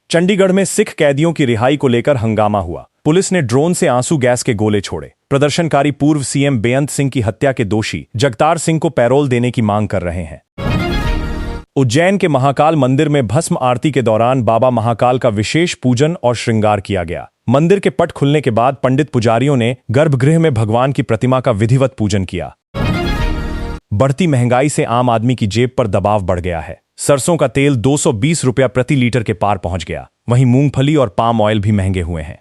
चंडीगढ़ में सिख कैदियों की रिहाई को लेकर हंगामा हुआ। पुलिस ने ड्रोन से आंसू गैस के गोले छोड़े। प्रदर्शनकारी पूर्व सीएम बेअंत सिंह की हत्या के दोषी जगतार सिंह को पैरोल देने की मांग कर रहे हैं। उज्जैन के महाकाल मंदिर में भस्म आरती के दौरान बाबा महाकाल का विशेष पूजन और श्रृंगार किया गया। मंदिर के पट खुलने के बाद पंडित पुजारियों ने गर्भगृह में भगवान की प्रतिमा का विधिवत पूजन किया। बढ़ती महंगाई से आम आदमी की जेब पर दबाव बढ़ गया है। सरसों का तेल 220 रुपया प्रति लीटर के पार पहुंच गया। वहीं मूंगफली और पाम ऑयल भी महंगे हुए हैं।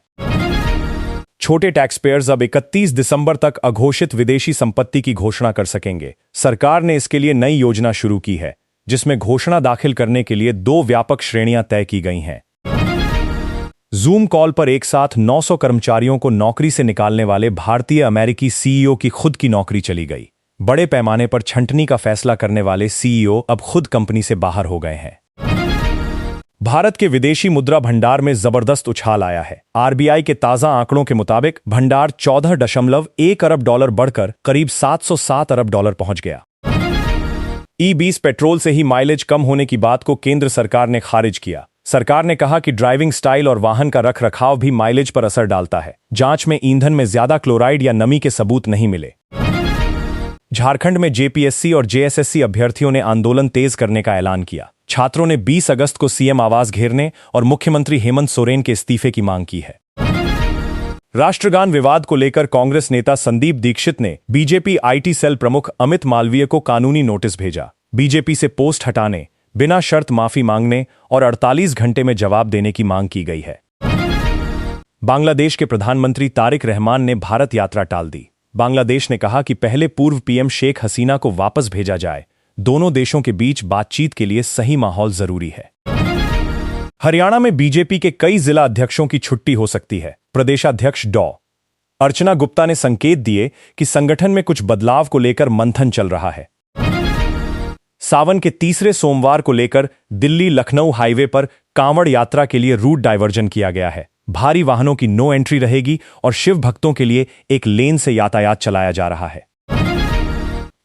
छोटे टैक्स पेयर्स अब 31 दिसंबर तक अघोषित विदेशी संपत्ति की घोषणा कर सकेंगे। सरकार ने इसके लिए नई योजना शुरू की है, जिसमें घोषणा दाखिल करने के लिए 2 व्यापक श्रेणियां तय की गई हैं। जूम कॉल पर एक साथ 900 कर्मचारियों को नौकरी से निकालने वाले भारतीय अमेरिकी सीईओ की खुद की नौकरी चली गई। बड़े पैमाने पर छंटनी का फैसला करने वाले सीईओ अब खुद कंपनी से बाहर हो गए हैं। भारत के विदेशी मुद्रा भंडार में जबरदस्त उछाल आया है। आरबीआई के ताजा आंकड़ों के मुताबिक भंडार 14.1 अरब डॉलर बढ़कर करीब 707 अरब डॉलर पहुंच गया। E20 पेट्रोल से ही माइलेज कम होने की बात को केंद्र सरकार ने खारिज किया। सरकार ने कहा कि ड्राइविंग स्टाइल और वाहन का रखरखाव भी माइलेज पर असर डालता है। जांच में ईंधन में ज्यादा क्लोराइड या नमी के सबूत नहीं मिले। झारखंड में जेपीएससी और जेएसएससी अभ्यर्थियों ने आंदोलन तेज करने का ऐलान किया। छात्रों ने 20 अगस्त को सीएम आवास घेरने और मुख्यमंत्री हेमंत सोरेन के इस्तीफे की मांग की है। राष्ट्रगान विवाद को लेकर कांग्रेस नेता संदीप दीक्षित ने बीजेपी आईटी सेल प्रमुख अमित मालवीय को कानूनी नोटिस भेजा। बीजेपी से पोस्ट हटाने, बिना शर्त माफी मांगने और 48 घंटे में जवाब देने की मांग की गई है। बांग्लादेश के प्रधानमंत्री तारिक रहमान ने भारत यात्रा टाल दी। बांग्लादेश ने कहा कि पहले पूर्व पीएम शेख हसीना को वापस भेजा जाए। दोनों देशों के बीच बातचीत के लिए सही माहौल जरूरी है। हरियाणा में बीजेपी के कई जिला अध्यक्षों की छुट्टी हो सकती है। प्रदेशाध्यक्ष डॉ. अर्चना गुप्ता ने संकेत दिए कि संगठन में कुछ बदलाव को लेकर मंथन चल रहा है। सावन के तीसरे सोमवार को लेकर दिल्ली लखनऊ हाईवे पर कांवड़ यात्रा के लिए रूट डायवर्जन किया गया है। भारी वाहनों की नो एंट्री रहेगी और शिव भक्तों के लिए एक लेन से यातायात चलाया जा रहा है।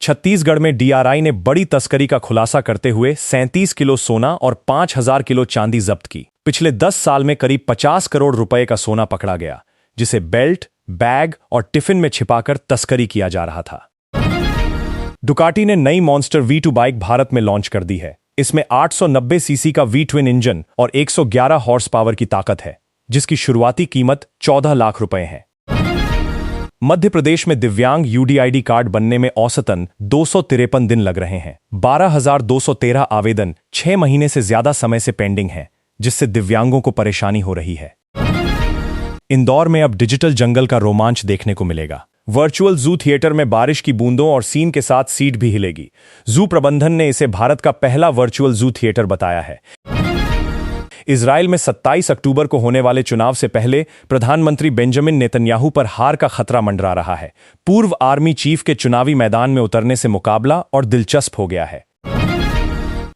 छत्तीसगढ़ में डीआरआई ने बड़ी तस्करी का खुलासा करते हुए 37 किलो सोना और 5000 किलो चांदी जब्त की। पिछले 10 साल में करीब 50 करोड़ रुपए का सोना पकड़ा गया, जिसे बेल्ट, बैग और टिफिन में छिपाकर तस्करी किया जा रहा था। डुकाटी ने नई मॉन्स्टर V2 बाइक भारत में लॉन्च कर दी है। इसमें 890 सीसी का V ट्विन इंजन और 111 हॉर्स पावर की ताकत है, जिसकी शुरुआती कीमत 14 लाख रुपए है। मध्य प्रदेश में दिव्यांग यूडीआईडी कार्ड बनने में औसतन 253 दिन लग रहे हैं। 12,213 आवेदन 6 महीने से ज्यादा समय से पेंडिंग हैं, जिससे दिव्यांगों को परेशानी हो रही है। इंदौर में अब डिजिटल जंगल का रोमांच देखने को मिलेगा। वर्चुअल जू थिएटर में बारिश की बूंदों और सीन के साथ सीट भी हिलेगी। जू प्रबंधन ने इसे भारत का पहला वर्चुअल जू थिएटर बताया है। इजराइल में 27 अक्टूबर को होने वाले चुनाव से पहले प्रधानमंत्री बेंजामिन नेतन्याहू पर हार का खतरा मंडरा रहा है। पूर्व आर्मी चीफ के चुनावी मैदान में उतरने से मुकाबला और दिलचस्प हो गया है।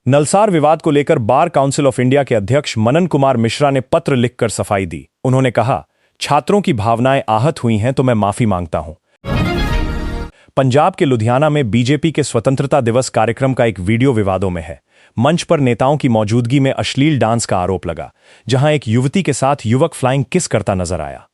नलसार विवाद को लेकर बार काउंसिल ऑफ इंडिया के अध्यक्ष मनन कुमार मिश्रा ने पत्र लिखकर सफाई दी। उन्होंने कहा, छात्रों की भावनाएं आहत हुई हैं तो मैं माफी मांगता हूं। पंजाब के लुधियाना में बीजेपी के स्वतंत्रता दिवस कार्यक्रम का एक वीडियो विवादों में है। मंच पर नेताओं की मौजूदगी में अश्लील डांस का आरोप लगा, जहां एक युवती के साथ युवक फ्लाइंग किस करता नजर आया।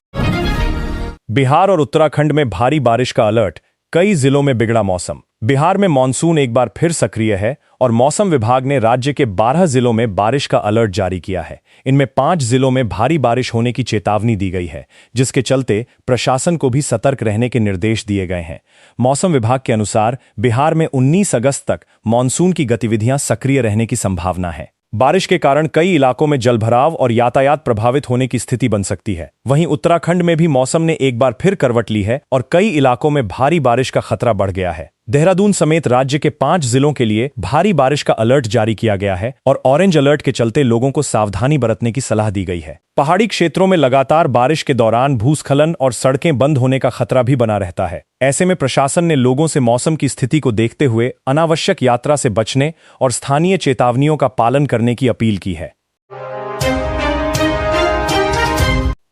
बिहार और उत्तराखंड में भारी बारिश का अलर्ट, कई जिलों में बिगड़ा मौसम। बिहार में मानसून एक बार फिर सक्रिय है और मौसम विभाग ने राज्य के 12 जिलों में बारिश का अलर्ट जारी किया है। इनमें 5 जिलों में भारी बारिश होने की चेतावनी दी गई है, जिसके चलते प्रशासन को भी सतर्क रहने के निर्देश दिए गए हैं। मौसम विभाग के अनुसार बिहार में 19 अगस्त तक मानसून की गतिविधियां सक्रिय रहने की संभावना है। बारिश के कारण कई इलाकों में जलभराव और यातायात प्रभावित होने की स्थिति बन सकती है। वहीं उत्तराखंड में भी मौसम ने एक बार फिर करवट ली है और कई इलाकों में भारी बारिश का खतरा बढ़ गया है। देहरादून समेत राज्य के 5 जिलों के लिए भारी बारिश का अलर्ट जारी किया गया है और ऑरेंज अलर्ट के चलते लोगों को सावधानी बरतने की सलाह दी गई है। पहाड़ी क्षेत्रों में लगातार बारिश के दौरान भूस्खलन और सड़कें बंद होने का खतरा भी बना रहता है। ऐसे में प्रशासन ने लोगों से मौसम की स्थिति को देखते हुए अनावश्यक यात्रा से बचने और स्थानीय चेतावनियों का पालन करने की अपील की है।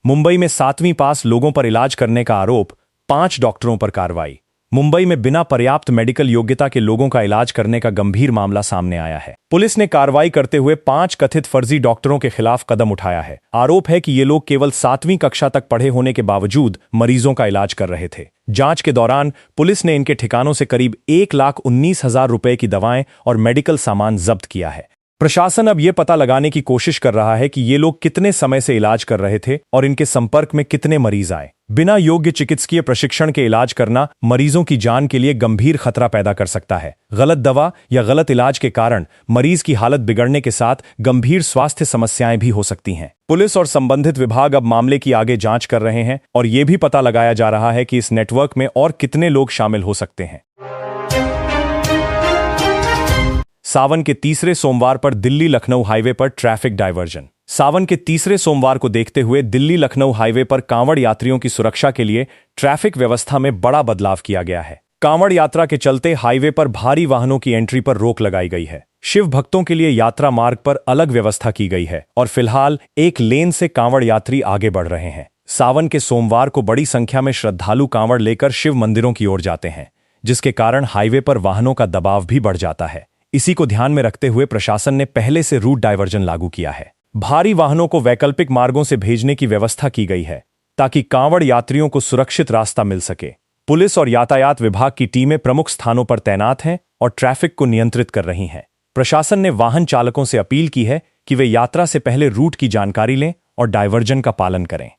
मुंबई में 7वीं पास लोगों पर इलाज करने का आरोप, 5 डॉक्टरों पर कार्रवाई। मुंबई में बिना पर्याप्त मेडिकल योग्यता के लोगों का इलाज करने का गंभीर मामला सामने आया है। पुलिस ने कार्रवाई करते हुए 5 कथित फर्जी डॉक्टरों के खिलाफ कदम उठाया है। आरोप है कि ये लोग केवल 7वीं कक्षा तक पढ़े होने के बावजूद मरीजों का इलाज कर रहे थे। जांच के दौरान पुलिस ने इनके ठिकानों से करीब 1,19,000 रुपए की दवाएं और मेडिकल सामान जब्त किया है। प्रशासन अब ये पता लगाने की कोशिश कर रहा है कि ये लोग कितने समय से इलाज कर रहे थे और इनके संपर्क में कितने मरीज आए। बिना योग्य चिकित्सकीय प्रशिक्षण के इलाज करना मरीजों की जान के लिए गंभीर खतरा पैदा कर सकता है। गलत दवा या गलत इलाज के कारण मरीज की हालत बिगड़ने के साथ गंभीर स्वास्थ्य समस्याएं भी हो सकती हैं। पुलिस और संबंधित विभाग अब मामले की आगे जांच कर रहे हैं और ये भी पता लगाया जा रहा है कि इस नेटवर्क में और कितने लोग शामिल हो सकते हैं। सावन के तीसरे सोमवार पर दिल्ली लखनऊ हाईवे पर ट्रैफिक डायवर्जन। सावन के तीसरे सोमवार को देखते हुए दिल्ली लखनऊ हाईवे पर कांवड़ यात्रियों की सुरक्षा के लिए ट्रैफिक व्यवस्था में बड़ा बदलाव किया गया है। कांवड़ यात्रा के चलते हाईवे पर भारी वाहनों की एंट्री पर रोक लगाई गई है। शिव भक्तों के लिए यात्रा मार्ग पर अलग व्यवस्था की गई है और फिलहाल एक लेन से कांवड़ यात्री आगे बढ़ रहे हैं। सावन के सोमवार को बड़ी संख्या में श्रद्धालु कांवड़ लेकर शिव मंदिरों की ओर जाते हैं, जिसके कारण हाईवे पर वाहनों का दबाव भी बढ़ जाता है। इसी को ध्यान में रखते हुए प्रशासन ने पहले से रूट डायवर्जन लागू किया है। भारी वाहनों को वैकल्पिक मार्गों से भेजने की व्यवस्था की गई है ताकि कांवड़ यात्रियों को सुरक्षित रास्ता मिल सके। पुलिस और यातायात विभाग की टीमें प्रमुख स्थानों पर तैनात हैं और ट्रैफिक को नियंत्रित कर रही हैं। प्रशासन ने वाहन चालकों से अपील की है कि वे यात्रा से पहले रूट की जानकारी लें और डायवर्जन का पालन करें।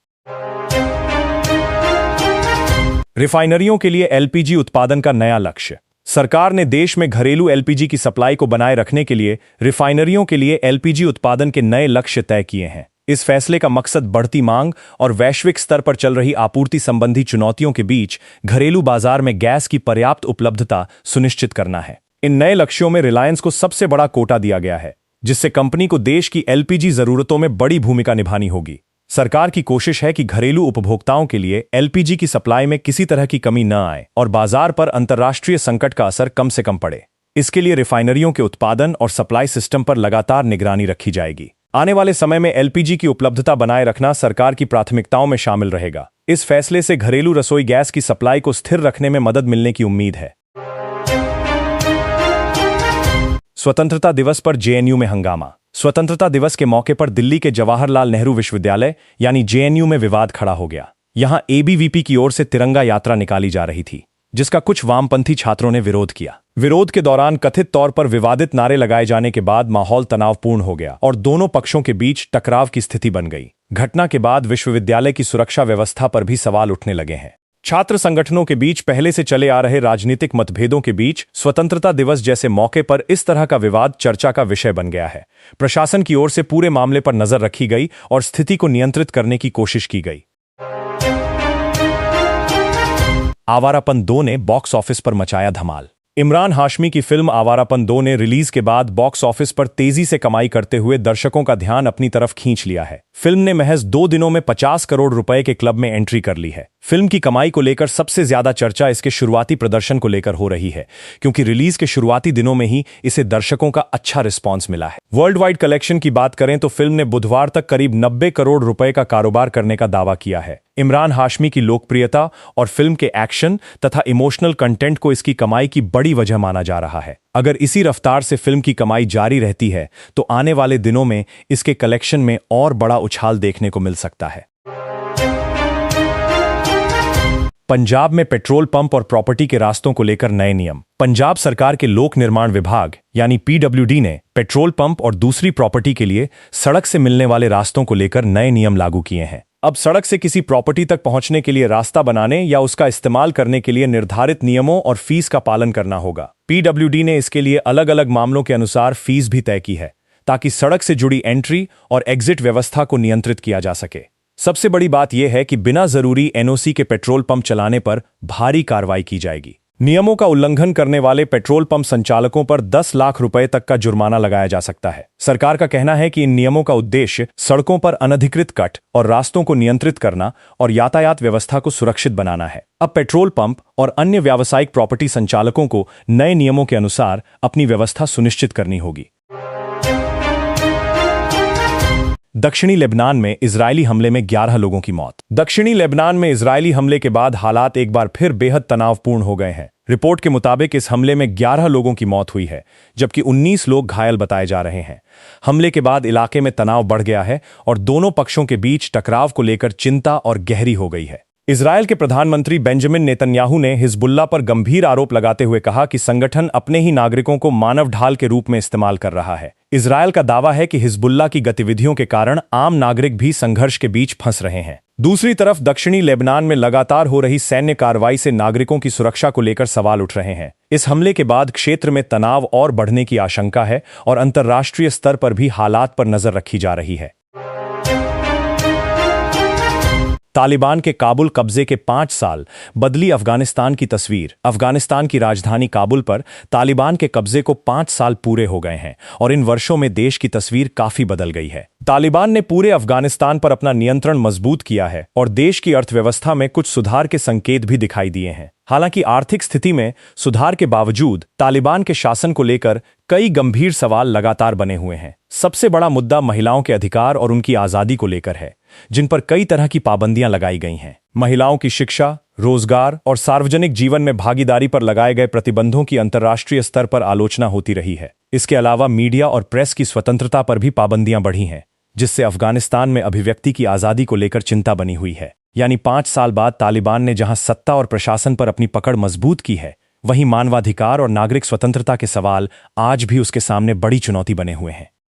रिफाइनरियों के लिए एलपीजी उत्पादन का नया लक्ष्य। सरकार ने देश में घरेलू एलपीजी की सप्लाई को बनाए रखने के लिए रिफाइनरियों के लिए एलपीजी उत्पादन के नए लक्ष्य तय किए हैं। इस फैसले का मकसद बढ़ती मांग और वैश्विक स्तर पर चल रही आपूर्ति संबंधी चुनौतियों के बीच घरेलू बाजार में गैस की पर्याप्त उपलब्धता सुनिश्चित करना है। इन नए लक्ष्यों में रिलायंस को सबसे बड़ा कोटा दिया गया है, जिससे कंपनी को देश की एलपीजी जरूरतों में बड़ी भूमिका निभानी होगी। सरकार की कोशिश है कि घरेलू उपभोक्ताओं के लिए एलपीजी की सप्लाई में किसी तरह की कमी न आए और बाजार पर अंतर्राष्ट्रीय संकट का असर कम से कम पड़े। इसके लिए रिफाइनरियों के उत्पादन और सप्लाई सिस्टम पर लगातार निगरानी रखी जाएगी। आने वाले समय में एलपीजी की उपलब्धता बनाए रखना सरकार की प्राथमिकताओं में शामिल रहेगा। इस फैसले से घरेलू रसोई गैस की सप्लाई को स्थिर रखने में मदद मिलने की उम्मीद है। स्वतंत्रता दिवस पर जेएनयू में हंगामा। स्वतंत्रता दिवस के मौके पर दिल्ली के जवाहरलाल नेहरू विश्वविद्यालय यानी जेएनयू में विवाद खड़ा हो गया। यहां एबीवीपी की ओर से तिरंगा यात्रा निकाली जा रही थी, जिसका कुछ वामपंथी छात्रों ने विरोध किया। विरोध के दौरान कथित तौर पर विवादित नारे लगाए जाने के बाद माहौल तनावपूर्ण हो गया और दोनों पक्षों के बीच टकराव की स्थिति बन गई। घटना के बाद विश्वविद्यालय की सुरक्षा व्यवस्था पर भी सवाल उठने लगे हैं। छात्र संगठनों के बीच पहले से चले आ रहे राजनीतिक मतभेदों के बीच स्वतंत्रता दिवस जैसे मौके पर इस तरह का विवाद चर्चा का विषय बन गया है। प्रशासन की ओर से पूरे मामले पर नजर रखी गई और स्थिति को नियंत्रित करने की कोशिश की गई। आवारापन 2 ने बॉक्स ऑफिस पर मचाया धमाल। इमरान हाशमी की फिल्म आवारापन 2 ने रिलीज के बाद बॉक्स ऑफिस पर तेजी से कमाई करते हुए दर्शकों का ध्यान अपनी तरफ खींच लिया है। फिल्म ने महज 2 दिनों में 50 करोड़ रुपए के क्लब में एंट्री कर ली है। फिल्म की कमाई को लेकर सबसे ज्यादा चर्चा इसके शुरुआती प्रदर्शन को लेकर हो रही है, क्योंकि रिलीज के शुरुआती दिनों में ही इसे दर्शकों का अच्छा रिस्पॉन्स मिला है। वर्ल्ड वाइड कलेक्शन की बात करें तो फिल्म ने बुधवार तक करीब 90 करोड़ रुपए का कारोबार करने का दावा किया है। इमरान हाशमी की लोकप्रियता और फिल्म के एक्शन तथा इमोशनल कंटेंट को इसकी कमाई की बड़ी वजह माना जा रहा है। अगर इसी रफ्तार से फिल्म की कमाई जारी रहती है तो आने वाले दिनों में इसके कलेक्शन में और बड़ा उछाल देखने को मिल सकता है। पंजाब में पेट्रोल पंप और प्रॉपर्टी के रास्तों को लेकर नए नियम। पंजाब सरकार के लोक निर्माण विभाग यानी पीडब्ल्यूडी ने पेट्रोल पंप और दूसरी प्रॉपर्टी के लिए सड़क से मिलने वाले रास्तों को लेकर नए नियम लागू किए हैं। अब सड़क से किसी प्रॉपर्टी तक पहुंचने के लिए रास्ता बनाने या उसका इस्तेमाल करने के लिए निर्धारित नियमों और फीस का पालन करना होगा। पीडब्ल्यूडी ने इसके लिए अलग अलग मामलों के अनुसार फीस भी तय की है, ताकि सड़क से जुड़ी एंट्री और एग्जिट व्यवस्था को नियंत्रित किया जा सके। सबसे बड़ी बात यह है कि बिना जरूरी एनओसी के पेट्रोल पंप चलाने पर भारी कार्रवाई की जाएगी। नियमों का उल्लंघन करने वाले पेट्रोल पंप संचालकों पर 10 लाख रुपए तक का जुर्माना लगाया जा सकता है। सरकार का कहना है कि इन नियमों का उद्देश्य सड़कों पर अनधिकृत कट और रास्तों को नियंत्रित करना और यातायात व्यवस्था को सुरक्षित बनाना है। अब पेट्रोल पंप और अन्य व्यावसायिक प्रॉपर्टी संचालकों को नए नियमों के अनुसार अपनी व्यवस्था सुनिश्चित करनी होगी। दक्षिणी लेबनान में इजरायली हमले में 11 लोगों की मौत। दक्षिणी लेबनान में इजरायली हमले के बाद हालात एक बार फिर बेहद तनावपूर्ण हो गए हैं। रिपोर्ट के मुताबिक इस हमले में 11 लोगों की मौत हुई है, जबकि 19 लोग घायल बताए जा रहे हैं। हमले के बाद इलाके में तनाव बढ़ गया है और दोनों पक्षों के बीच टकराव को लेकर चिंता और गहरी हो गई है। इजरायल के प्रधानमंत्री बेंजामिन नेतन्याहू ने हिजबुल्लाह पर गंभीर आरोप लगाते हुए कहा कि संगठन अपने ही नागरिकों को मानव ढाल के रूप में इस्तेमाल कर रहा है। इजरायल का दावा है कि हिजबुल्लाह की गतिविधियों के कारण आम नागरिक भी संघर्ष के बीच फंस रहे हैं। दूसरी तरफ दक्षिणी लेबनान में लगातार हो रही सैन्य कार्रवाई से नागरिकों की सुरक्षा को लेकर सवाल उठ रहे हैं। इस हमले के बाद क्षेत्र में तनाव और बढ़ने की आशंका है और अंतर्राष्ट्रीय स्तर पर भी हालात पर नजर रखी जा रही है। तालिबान के काबुल कब्जे के 5 साल बदली अफगानिस्तान की तस्वीर। अफगानिस्तान की राजधानी काबुल पर तालिबान के कब्जे को 5 साल पूरे हो गए हैं और इन वर्षों में देश की तस्वीर काफी बदल गई है। तालिबान ने पूरे अफगानिस्तान पर अपना नियंत्रण मजबूत किया है और देश की अर्थव्यवस्था में कुछ सुधार के संकेत भी दिखाई दिए हैं। हालांकि आर्थिक स्थिति में सुधार के बावजूद तालिबान के शासन को लेकर कई गंभीर सवाल लगातार बने हुए हैं। सबसे बड़ा मुद्दा महिलाओं के अधिकार और उनकी आजादी को लेकर है, जिन पर कई तरह की पाबंदियां लगाई गई हैं। महिलाओं की शिक्षा, रोजगार और सार्वजनिक जीवन में भागीदारी पर लगाए गए प्रतिबंधों की अंतर्राष्ट्रीय स्तर पर आलोचना होती रही है। इसके अलावा मीडिया और प्रेस की स्वतंत्रता पर भी पाबंदियां बढ़ी हैं, जिससे अफगानिस्तान में अभिव्यक्ति की आजादी को लेकर चिंता बनी हुई है। यानी 5 साल बाद तालिबान ने जहां सत्ता और प्रशासन पर अपनी पकड़ मजबूत की है, वहीं मानवाधिकार और नागरिक स्वतंत्रता के सवाल आज भी उसके सामने बड़ी चुनौती बने हुए हैं।